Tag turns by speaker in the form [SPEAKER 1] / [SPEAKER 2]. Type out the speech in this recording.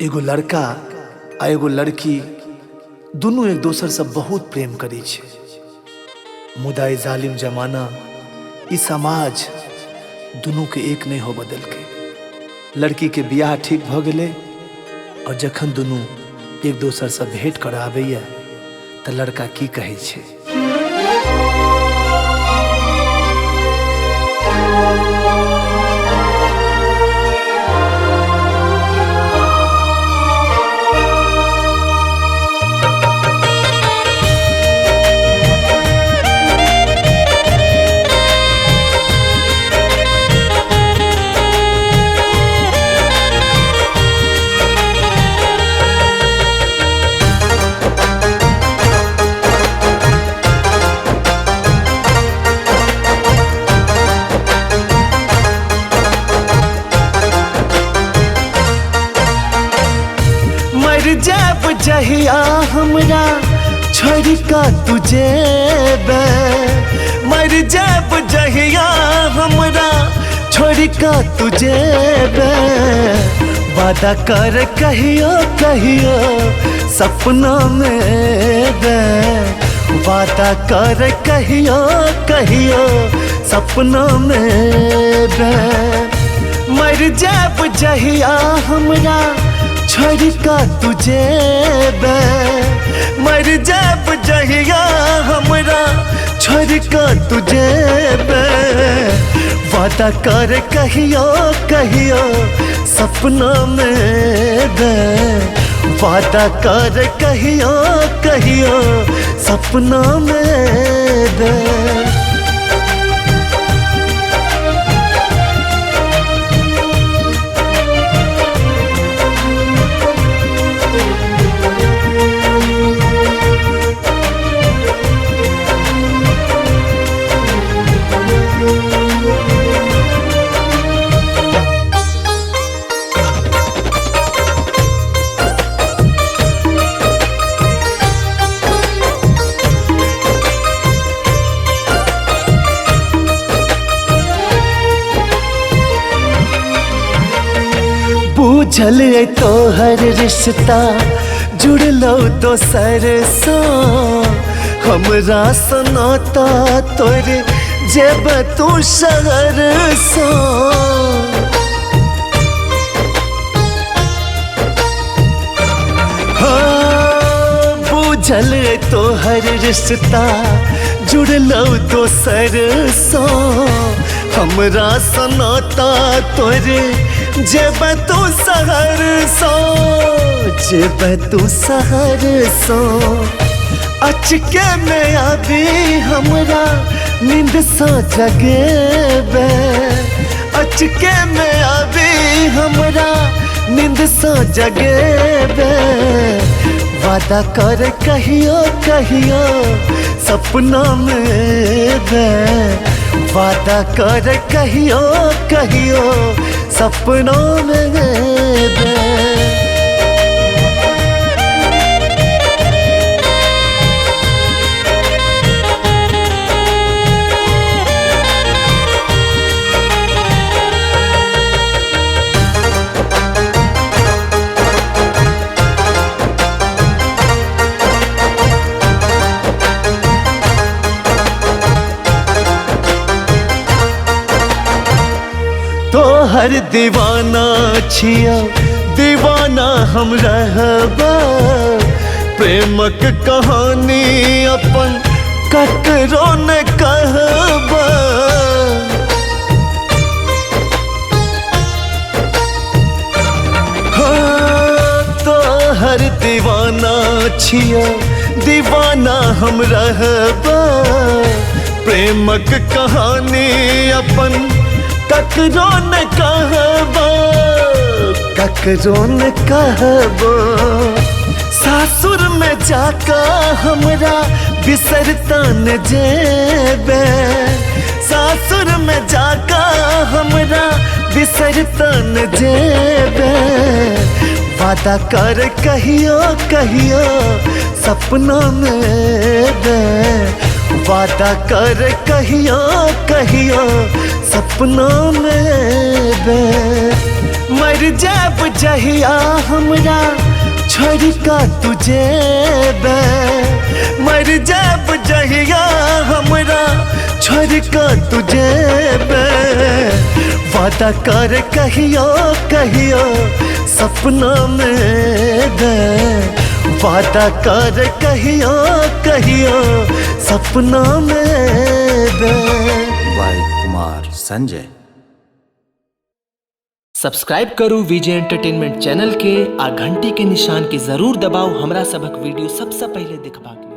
[SPEAKER 1] एगो लड़का आ एगो लड़की दुनू एक दोसर से बहुत प्रेम करै छै। मुदा ई जालिम जमाना ई समाज दुनू के एक नहीं हो बदलके। लड़की के बियाह ठीक भ गेलै और जखन दुनू एक दोसर से भेंट कर आबैया त लड़का की कहै छै।
[SPEAKER 2] जब जहिया हमरा छोड़ का तुझे मर जब जहिया हमरा छोड़ का तुझे वादा कर कहियो कहियो सपना में वादा कर कहियो कहियो सपना में मर जब जहिया हमरा छोड़ का तुझे मर जब जहिया हमरा छोड़ का तुझे वादा कर कहियो कहियो सपना में वादा कर कहियो कहियो सपना में बुझल तो हर रिश्ता जुड़लो तो सरसो हमरा सुनाता तोरे जब तू शहर सो बुझल तो हर रिश्ता जुड़लो तो सरसो हमरा सुनाता तोरे जब तू सहर सो जब तू सहर सो अचके में अभी हमरा नींद सा जगे अचके में अभी हमरा नींद सा जगे वादा कर कहियो कहियो सपना में वादा कर कहियो कहियो सपनों में तो हर दीवाना छिया दीवाना हम रहबा प्रेमक कहानी अपन ककरो न कहबा तो हर दीवाना छिया दीवाना हम रहबा प्रेमक कहानी अपन ककरो न कहबो ककरो न कहबो सासुर में जाका हमरा बिसरता न जेबे सासुर में जाका हमरा बिसरता न जेबे वादा कर कहियो कहियो सपना में वादा कर कहियो कहियो सपनों में मर जाब जहिया हमरा छोड़ का तुझे बे, मर जाब जहिया हमरा छोड़ का तुझे बे। वादा कर कहियो कहियो सपना में बे, वादा कर कहियो कहियो सपना में बे।
[SPEAKER 3] बाय कुमार संजय।
[SPEAKER 4] सब्सक्राइब करू विजय एंटरटेनमेंट चैनल के आ घंटी के निशान के जरूर दबाओ हमरा सबक वीडियो सबसे पहले देखबा के।